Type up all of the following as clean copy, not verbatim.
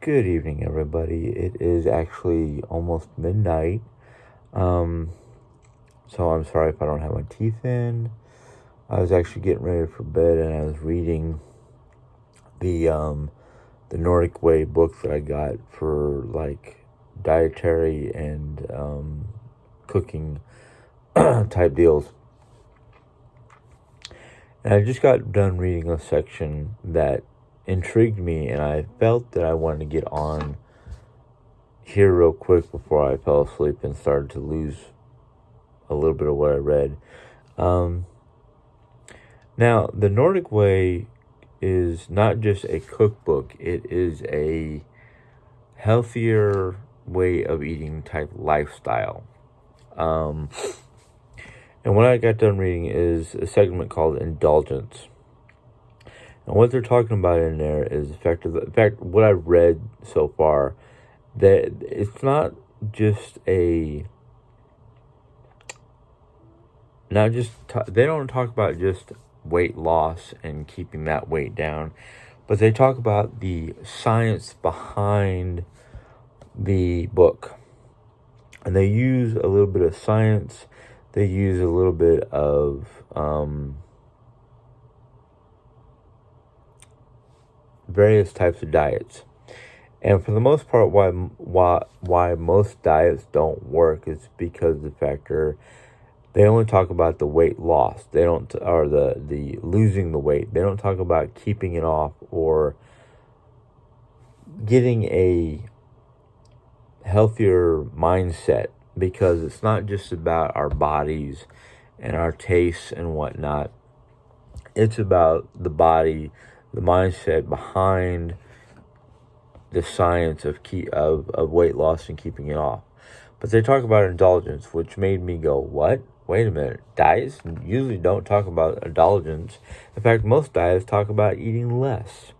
Good evening, everybody. It is actually almost midnight. Um, so I'm sorry if I don't have my teeth in. I was actually getting ready for bed and I was reading the Nordic Way book that I got for like dietary and cooking type deals. And I just got done reading a section that intrigued me, and I felt that I wanted to get on here real quick before I fell asleep and started to lose a little bit of what I read. Um, Now, the Nordic Way is not just a cookbook, it is a healthier way of eating type lifestyle. Um, and what I got done reading is a segment called Indulgence. And what they're talking about in there is in fact, what I read so far, that it's not just a not just they don't talk about just weight loss and keeping that weight down, but they talk about the science behind the book, and they use a little bit of science. They use a little bit of various types of diets, and for the most part, why most diets don't work is because of the factor. They only talk about the weight loss. They don't, or the losing the weight. They don't talk about keeping it off or getting a healthier mindset, because it's not just about our bodies and our tastes and whatnot. It's about the body, the mindset behind the science of weight loss and keeping it off. But they talk about indulgence, which made me go, what? Wait a minute. Diets usually don't talk about indulgence. In fact, most diets talk about eating less.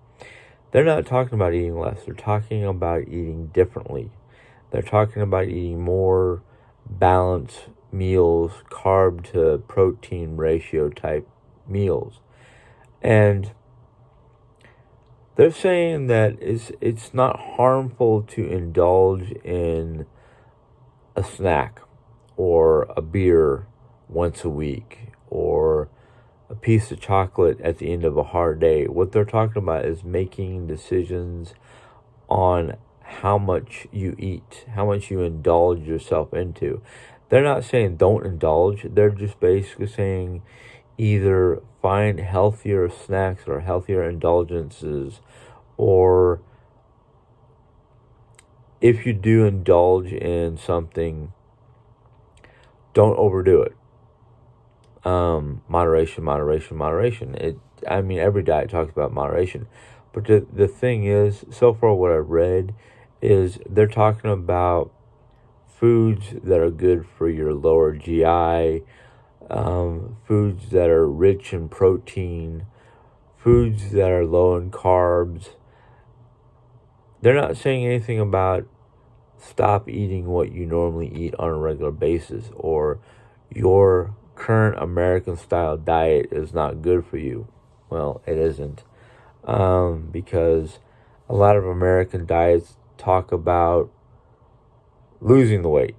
They're not talking about eating less. They're talking about eating differently. They're talking about eating more balanced meals, carb to protein ratio type meals. And they're saying that it's not harmful to indulge in a snack or a beer once a week or a piece of chocolate at the end of a hard day. What they're talking about is making decisions on how much you eat, how much you indulge yourself into. They're not saying don't indulge. They're just basically saying either find healthier snacks or healthier indulgences, or if you do indulge in something, don't overdo it. Moderation, moderation, moderation. Every diet talks about moderation, but the thing is, so far what I've read is they're talking about foods that are good for your lower GI, foods that are rich in protein, foods that are low in carbs. They're not saying anything about stop eating what you normally eat on a regular basis, or your current American style diet is not good for you. Well, it isn't, because a lot of American diets talk about losing the weight,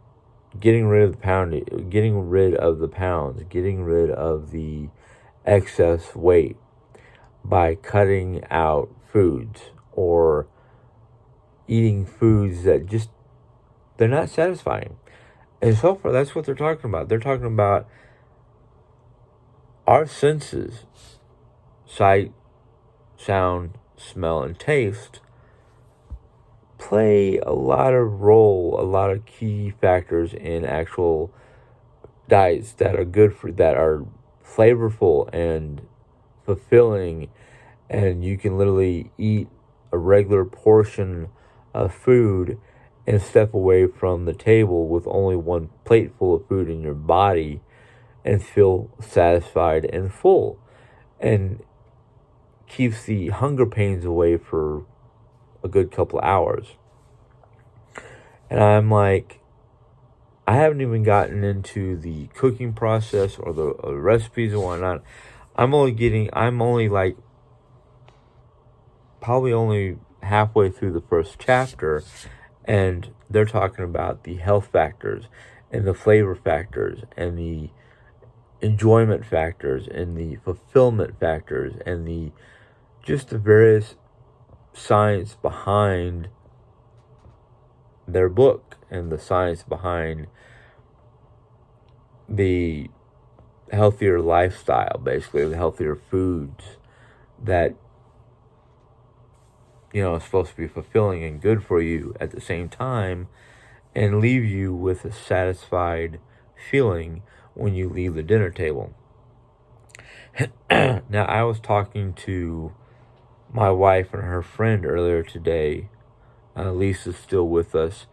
getting rid of the getting rid of the pounds, getting rid of the excess weight by cutting out foods or eating foods that just they're not satisfying. And so far, that's what they're talking about. They're talking about our senses, sight, sound, smell, and taste, play a lot of key factors in actual diets that are good that are flavorful and fulfilling, and you can literally eat a regular portion of food and step away from the table with only one plate full of food in your body and feel satisfied and full, and keeps the hunger pains away for a good couple hours. And I'm like, I haven't even gotten into the cooking process or the recipes and whatnot. I'm only like probably only halfway through the first chapter, and they're talking about the health factors and the flavor factors and the enjoyment factors and the fulfillment factors and the various science behind their book and the science behind the healthier lifestyle, basically the healthier foods that is supposed to be fulfilling and good for you at the same time and leave you with a satisfied feeling when you leave the dinner table. Now, I was talking to my wife and her friend earlier today. Lisa's still with us.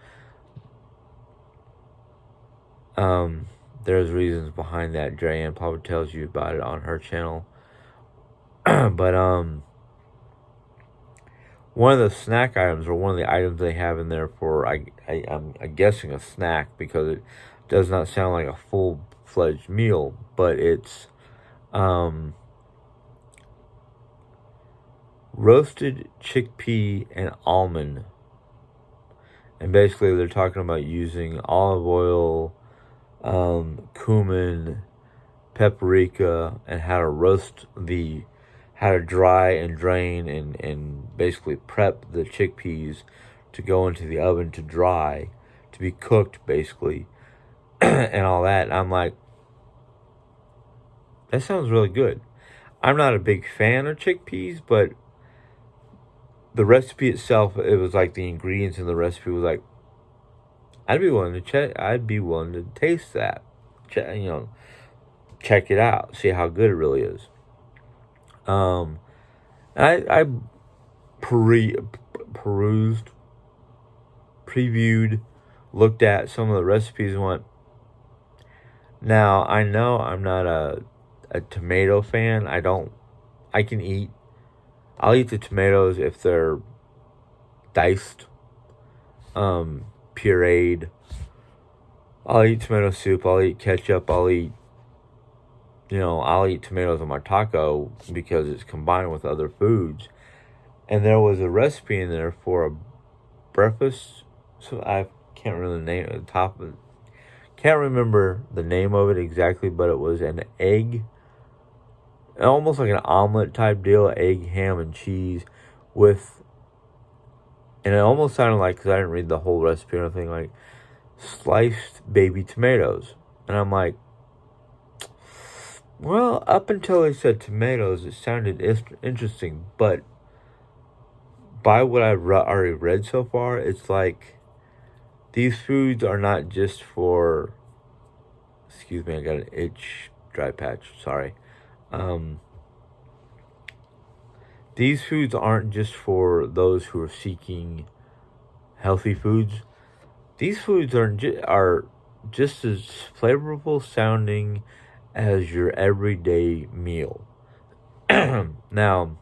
There's reasons behind that. Dre probably tells you about it on her channel. But one of the snack items, or one of the items they have in there for, I'm guessing a snack, because it does not sound like a full-fledged meal, but it's roasted chickpea and almond. And basically they're talking about using olive oil, cumin, paprika, and how to dry and drain and basically prep the chickpeas to go into the oven to dry, to be cooked basically, and all that. And I'm like, that sounds really good. I'm not a big fan of chickpeas, but the recipe itself, it was like the ingredients in the recipe was like, I'd be willing to taste that, check it out, see how good it really is. I perused, previewed, looked at some of the recipes and went, now I know I'm not a tomato fan. I'll eat the tomatoes if they're diced, pureed. I'll eat tomato soup, I'll eat ketchup, I'll eat tomatoes on my taco because it's combined with other foods. And there was a recipe in there for a breakfast, so I can't remember the name of it exactly, but it was an egg, almost like an omelet type deal, egg, ham, and cheese and it almost sounded like, because I didn't read the whole recipe or anything, like sliced baby tomatoes. And I'm like, well, up until they said tomatoes, it sounded interesting, but by what I've already read so far, it's like these foods are not just for, excuse me, I got an itch, dry patch, sorry. These foods aren't just for those who are seeking healthy foods. These foods are just as flavorful sounding as your everyday meal. Now,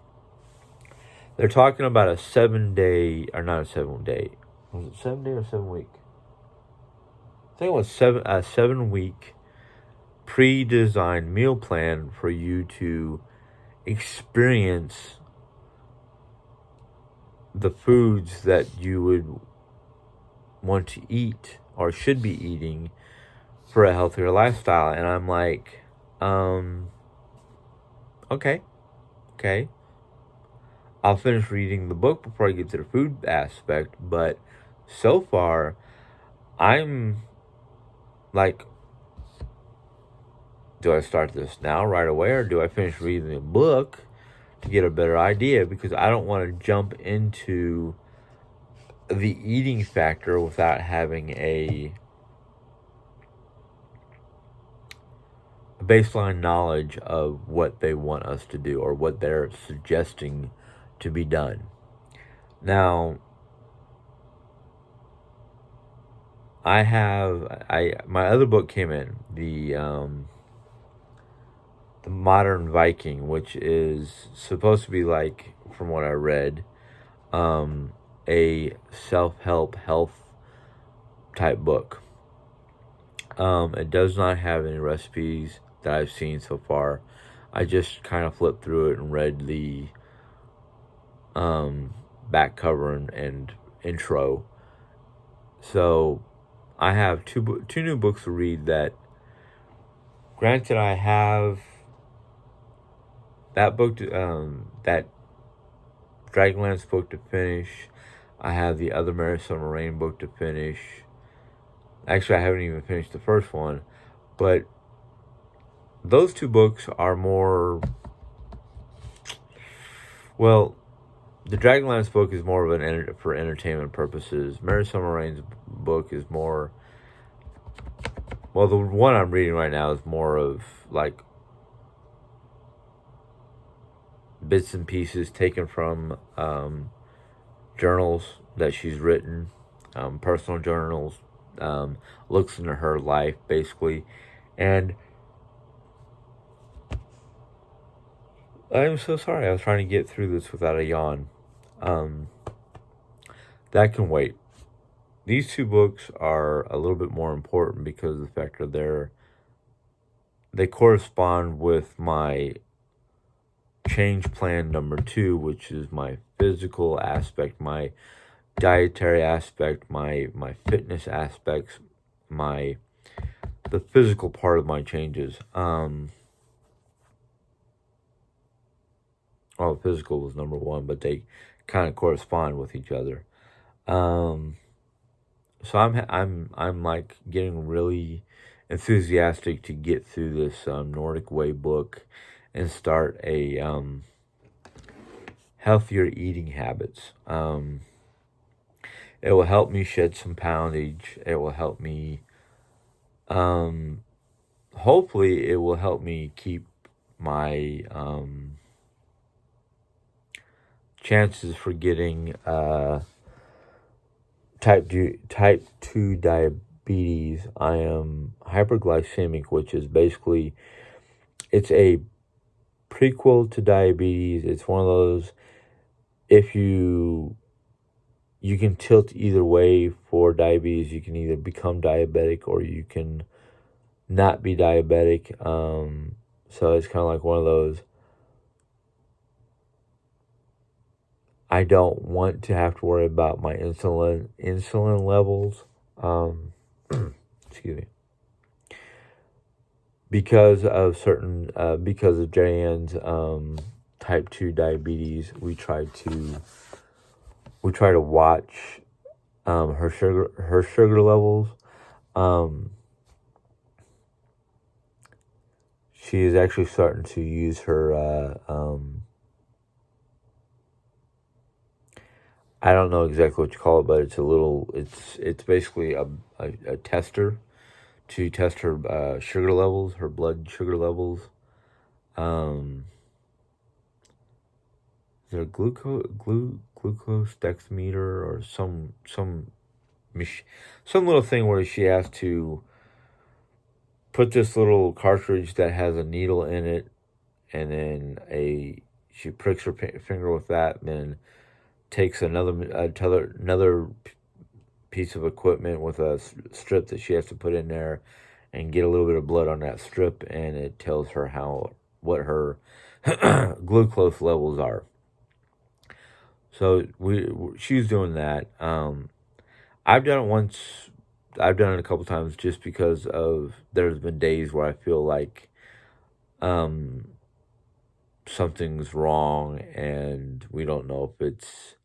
they're talking about a 7-day, or not a 7-day, was it 7 day or 7 week? I think it was a 7-week pre-designed meal plan for you to experience the foods that you would want to eat or should be eating for a healthier lifestyle. And I'm like, okay. I'll finish reading the book before I get to the food aspect, but so far, I'm like, do I start this now right away, or do I finish reading the book to get a better idea? Because I don't want to jump into the eating factor without having a baseline knowledge of what they want us to do or what they're suggesting to be done. Now, my other book came in, the Modern Viking, which is supposed to be like, from what I read, a self-help health type book. It does not have any recipes that I've seen so far. I just kind of flipped through it and read the back cover and intro. So I have two new books to read that, granted, I have that book, that Dragonlance book to finish. I have the other Midsummer Rain book to finish. Actually, I haven't even finished the first one, but those two books are more, well, the Dragonlance book is more of for entertainment purposes. Midsummer Rain's book is more, well, the one I'm reading right now is more of like bits and pieces taken from journals that she's written, personal journals, looks into her life, basically. And I'm so sorry, I was trying to get through this without a yawn. That can wait. These two books are a little bit more important because of the fact that they correspond with my change plan number 2, which is my physical aspect, my dietary aspect, my fitness aspects, the physical part of my changes. Well, physical was number 1, but they kind of correspond with each other. So I'm like getting really enthusiastic to get through this Nordic Way book and start a healthier eating habits. It will help me shed some poundage. It will help me, hopefully it will help me keep my chances for getting type 2 diabetes. I am hyperglycemic, which is basically, it's a prequel to diabetes. It's one of those, if you can tilt either way for diabetes. You can either become diabetic or you can not be diabetic. So it's kind of like one of those, I don't want to have to worry about my insulin levels. Excuse me. Because of Jan's type 2 diabetes, we try to watch her sugar levels. She is actually starting to use her I don't know exactly what you call it, but it's basically a tester to test her sugar levels, her blood sugar levels. Is there a glucose dexmeter or some little thing where she has to put this little cartridge that has a needle in it, and then she pricks her finger with that, and then takes another piece of equipment with a strip that she has to put in there and get a little bit of blood on that strip, and it tells her what her glucose levels are. So she's doing that. I've done it once. I've done it a couple times just because there's been days where I feel like something's wrong and we don't know if it's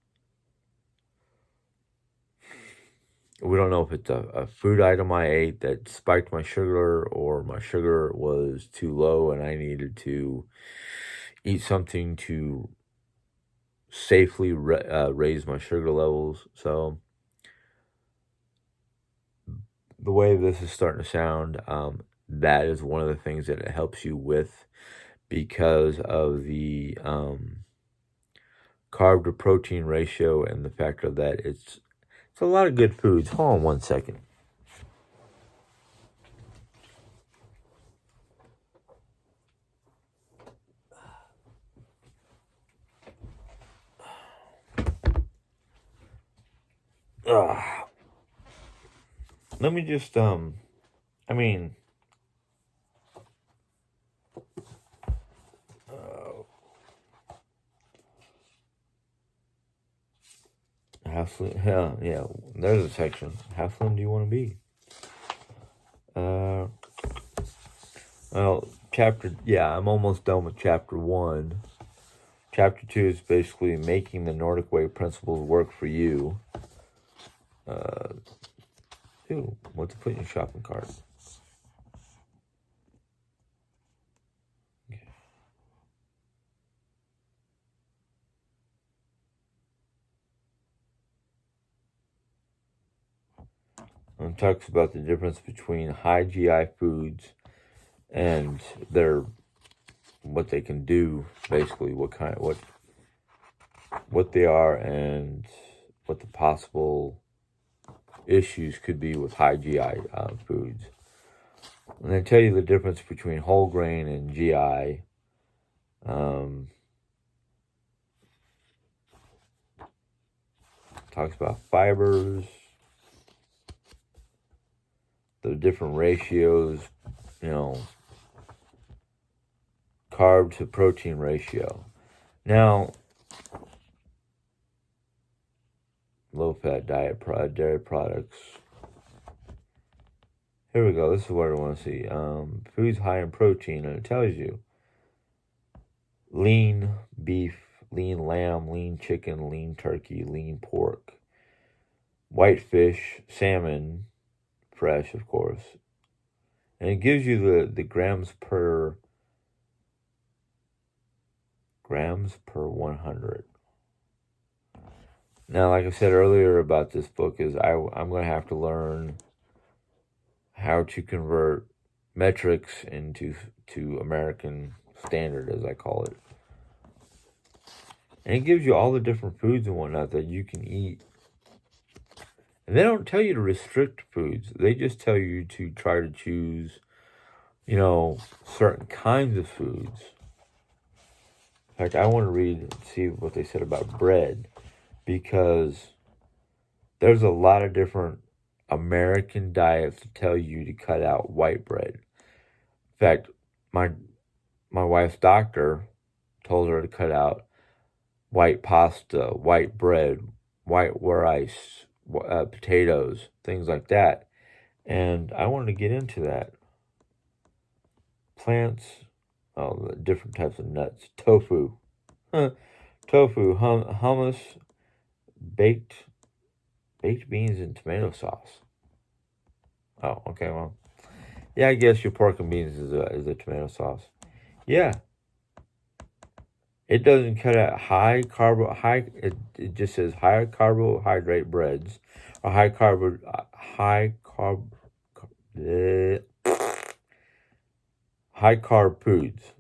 a food item I ate that spiked my sugar, or my sugar was too low and I needed to eat something to safely raise my sugar levels. So the way this is starting to sound, that is one of the things that it helps you with, because of the carb to protein ratio and the factor that it's a lot of good foods. Hold on one second. Let me just I mean, How slim? Yeah. There's a section. How slim do you want to be? Well, I'm almost done with chapter 1. Chapter 2 is basically making the Nordic Way principles work for you. What to put in your shopping cart? Okay. And talks about the difference between high GI foods and what they can do, basically what they are and what the possible issues could be with high GI foods. And they tell you the difference between whole grain and GI. Talks about fibers, the different ratios, carb to protein ratio. Now, low-fat diet, dairy products. Here we go. This is what I want to see. Foods high in protein, and it tells you lean beef, lean lamb, lean chicken, lean turkey, lean pork, white fish, salmon, fresh, of course. And it gives you the grams per 100. Now, like I said earlier about this book, is I'm going to have to learn how to convert metrics into American standard, as I call it. And it gives you all the different foods and whatnot that you can eat. And they don't tell you to restrict foods. They just tell you to try to choose, certain kinds of foods. In fact, I want to read and see what they said about bread, because there's a lot of different American diets that tell you to cut out white bread. In fact, my wife's doctor told her to cut out white pasta, white bread, white rice, potatoes, things like that. And I wanted to get into that. Plants, the different types of nuts, tofu, hummus, baked beans and tomato sauce. Oh, okay, well, yeah, I guess your pork and beans is a tomato sauce. Yeah, it doesn't cut out It just says high carbohydrate breads or high carb foods.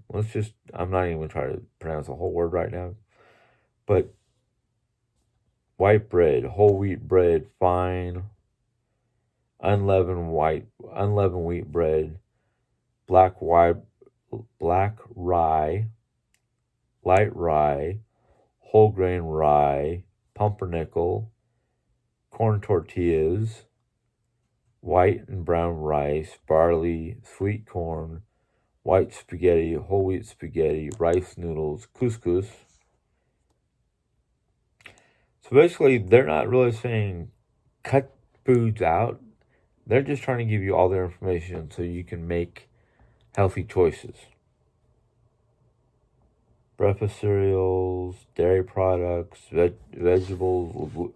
I'm not even trying to pronounce the whole word right now, but white bread, whole wheat bread, fine, unleavened wheat bread, black rye, light rye, whole grain rye, pumpernickel, corn tortillas, white and brown rice, barley, sweet corn, white spaghetti, whole wheat spaghetti, rice noodles, couscous. So basically, they're not really saying cut foods out. They're just trying to give you all their information so you can make healthy choices. Breakfast cereals, dairy products, vegetables,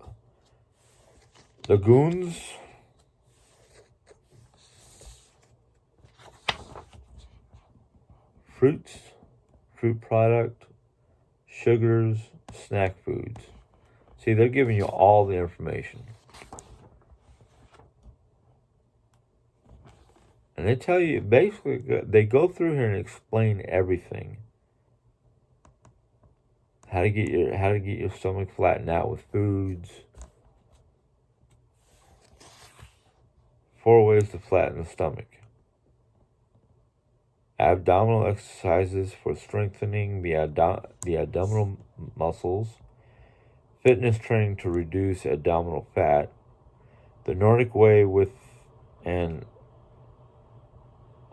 the Goons, fruits, fruit product, sugars, snack foods. See, they're giving you all the information. And they tell you, basically, they go through here and explain everything. How to get your stomach flattened out with foods. 4 ways to flatten the stomach. Abdominal exercises for strengthening the abdominal muscles. Fitness training to reduce abdominal fat. The Nordic Way with an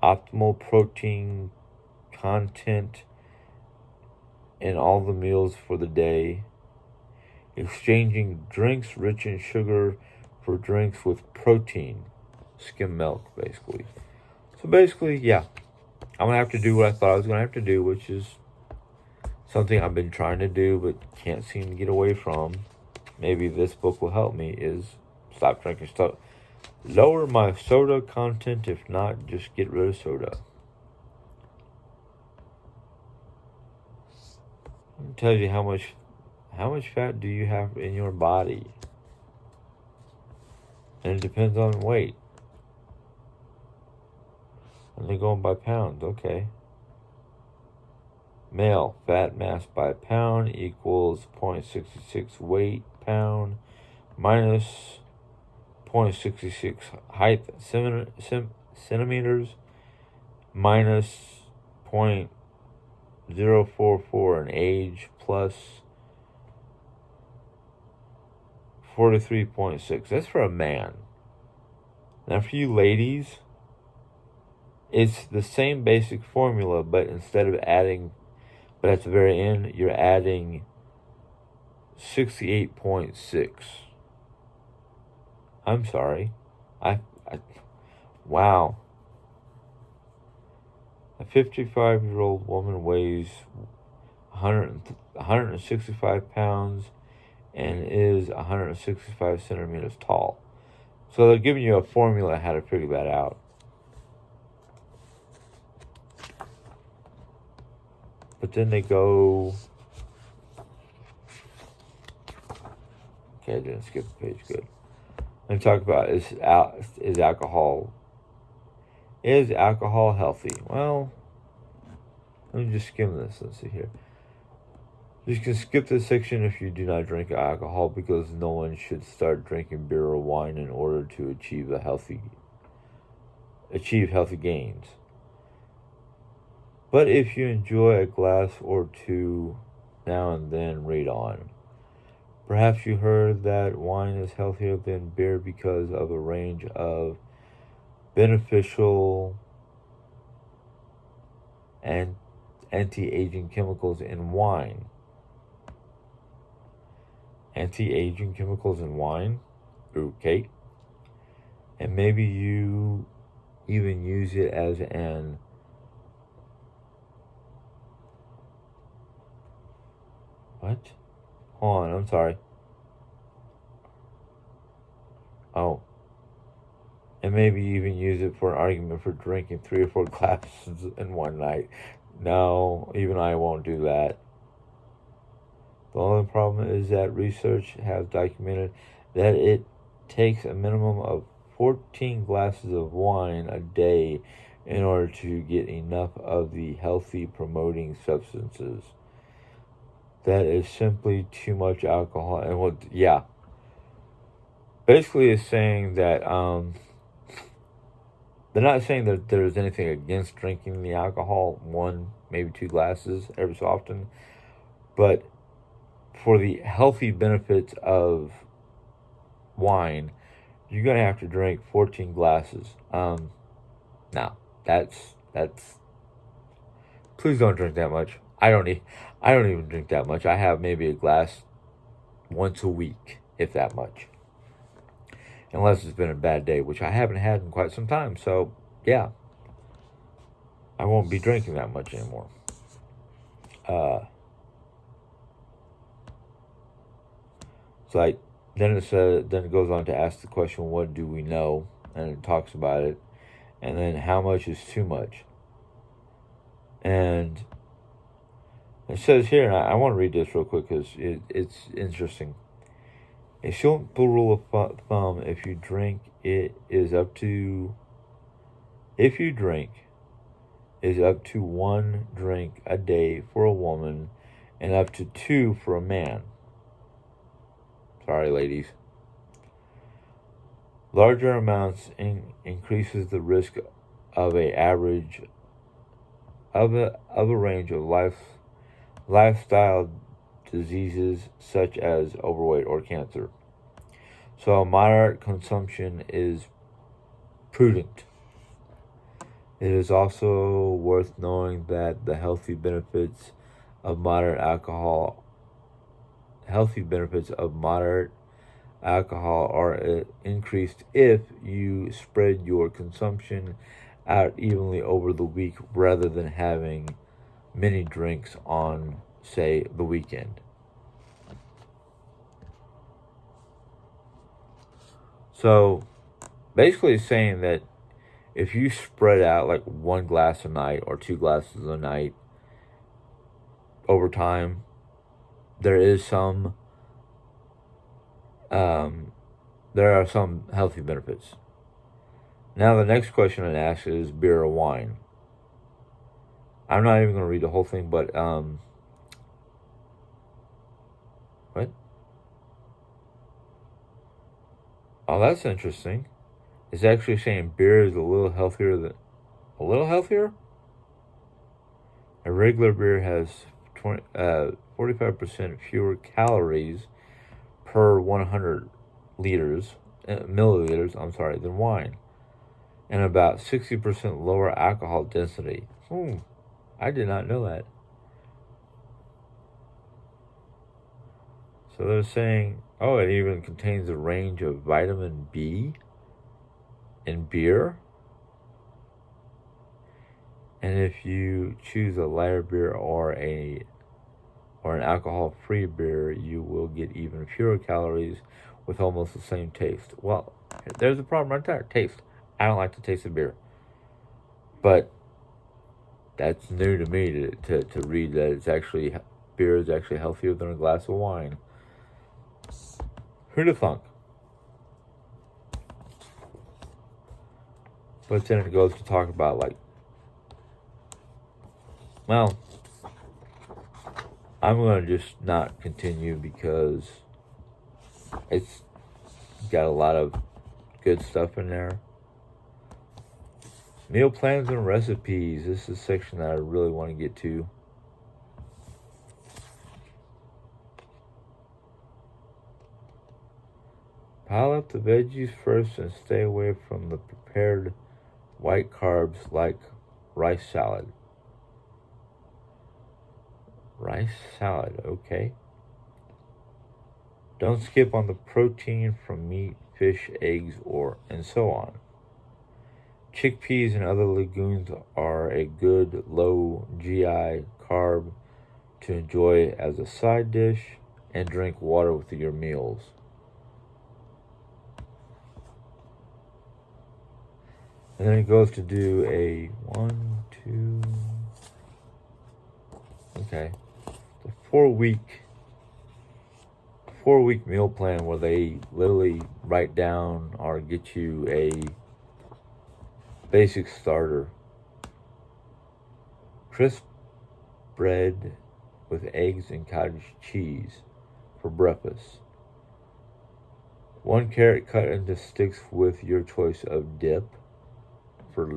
optimal protein content in all the meals for the day. exchanging drinks rich in sugar for drinks with protein, skim milk, basically. So basically, yeah, I'm going to have to do what I thought I was going to have to do, which is something I've been trying to do but can't seem to get away from. Maybe this book will help me, is stop drinking stuff. Lower my soda content. If not, just get rid of soda. It tells you how much fat do you have in your body. And it depends on weight. And they're going by pounds, okay. Male, fat mass by pound equals 0.66 weight pound minus 0.66 height centimeters minus 0.044 in age plus 43.6. That's for a man. Now for you ladies, it's the same basic formula, but instead of adding, but at the very end, you're adding 68.6. I'm sorry. Wow. A 55-year-old woman weighs 165 pounds and is 165 centimeters tall. So they're giving you a formula how to figure that out. But then they go... Okay, I didn't skip the page. Good. Let me talk about is alcohol healthy? Well, let me just skim this. Let's see here. You can skip this section if you do not drink alcohol, because no one should start drinking beer or wine in order to achieve healthy gains. But if you enjoy a glass or two now and then, read on. Perhaps you heard that wine is healthier than beer because of a range of beneficial and anti-aging chemicals in wine. Anti-aging chemicals in wine? Okay. And maybe you even use it as an what? Hold on, I'm sorry. Oh. And maybe even use it for an argument for drinking 3 or 4 glasses in one night. No, even I won't do that. The only problem is that research has documented that it takes a minimum of 14 glasses of wine a day in order to get enough of the healthy promoting substances. That is simply too much alcohol. And basically it's saying that they're not saying that there's anything against drinking the alcohol, 1, maybe 2 glasses every so often, but for the healthy benefits of wine, you're gonna have to drink 14 glasses. Now that's. Please don't drink that much. I don't even drink that much. I have maybe a glass once a week, if that much. Unless it's been a bad day, which I haven't had in quite some time. So, yeah. I won't be drinking that much anymore. It's like, then it goes on to ask the question, what do we know? And it talks about it. And then how much is too much? And it says here, and I want to read this real quick because it's interesting. A simple rule of thumb: if you drink up to 1 drink a day for a woman, and up to 2 for a man. Sorry, ladies. Larger amounts increases the risk of a range of lifestyle diseases such as overweight or cancer. So a moderate consumption is prudent. It is also worth knowing that the healthy benefits of moderate alcohol healthy benefits of moderate alcohol are increased if you spread your consumption out evenly over the week rather than having many drinks on, say, the weekend. So basically it's saying that if you spread out like 1 glass a night or 2 glasses a night over time, there is some there are some healthy benefits. Now the next question I'd ask is beer or wine. I'm not even going to read the whole thing, but what? Oh, that's interesting. It's actually saying beer is a little healthier than a little healthier. A regular beer has 45% fewer calories per 100 milliliters. Than wine, and about 60% lower alcohol density. I did not know that. So they're saying, oh, it even contains a range of vitamin B in beer. And if you choose a lighter beer or an alcohol-free beer, you will get even fewer calories with almost the same taste. Well, there's a problem right there. Taste. I don't like the taste of beer. But that's new to me to read that beer is actually healthier than a glass of wine. Who'd have thunk? But then it goes to talk about well, I'm going to just not continue because it's got a lot of good stuff in there. Meal plans and recipes. This is a section that I really want to get to. Pile up the veggies first and stay away from the prepared white carbs like rice salad. Rice salad, okay. Don't skip on the protein from meat, fish, eggs, and so on. Chickpeas and other legumes are a good low GI carb to enjoy as a side dish, and drink water with your meals. And then it goes to do a 4-week meal plan where they literally write down or get you a basic starter. Crisp bread with eggs and cottage cheese for breakfast. 1 carrot cut into sticks with your choice of dip for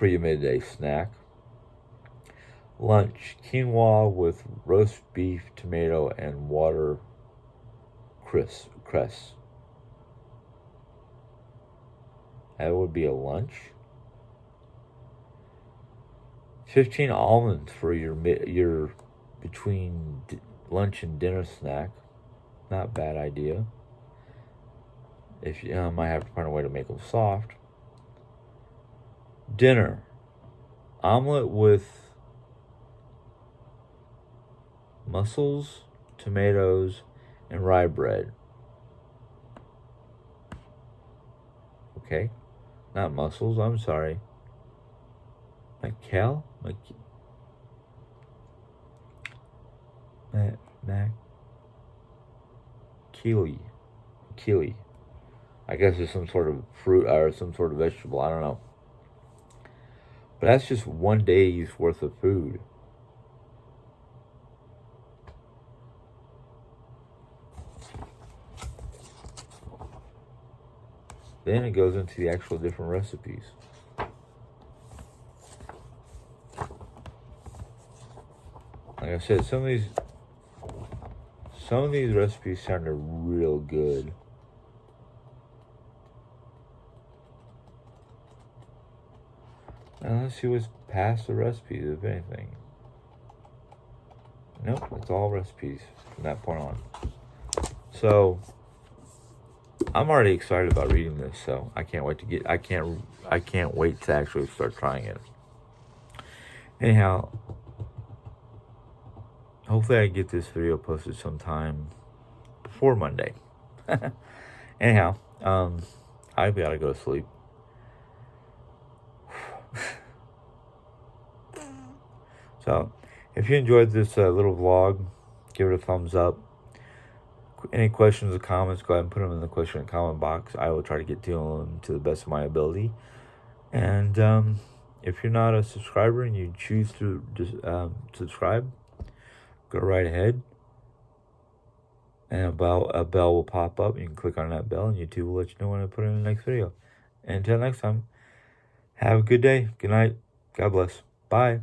your midday snack. Lunch, quinoa with roast beef, tomato, and watercress. That would be a lunch. 15 almonds for your between lunch and dinner snack. Not a bad idea. If you might have to find a way to make them soft. Dinner, omelet with mussels, tomatoes, and rye bread. Okay, not mussels. I'm sorry. Mackerel. Keely. I guess it's some sort of fruit or some sort of vegetable. I don't know. But that's just 1 day's worth of food. Then it goes into the actual different recipes. Like I said, some of these recipes sounded real good. Now let's see what's past the recipes, if anything. Nope, it's all recipes from that point on. So I'm already excited about reading this, so I can't wait to get. I can't wait to actually start trying it. Anyhow, hopefully I get this video posted sometime before Monday. Anyhow, I gotta go to sleep. So, if you enjoyed this little vlog, give it a thumbs up. Any questions or comments, go ahead and put them in the question and comment box. I will try to get to them to the best of my ability. And if you're not a subscriber and you choose to subscribe, go right ahead. And a bell will pop up. You can click on that bell and YouTube will let you know when I put in the next video. And until next time, have a good day. Good night. God bless. Bye.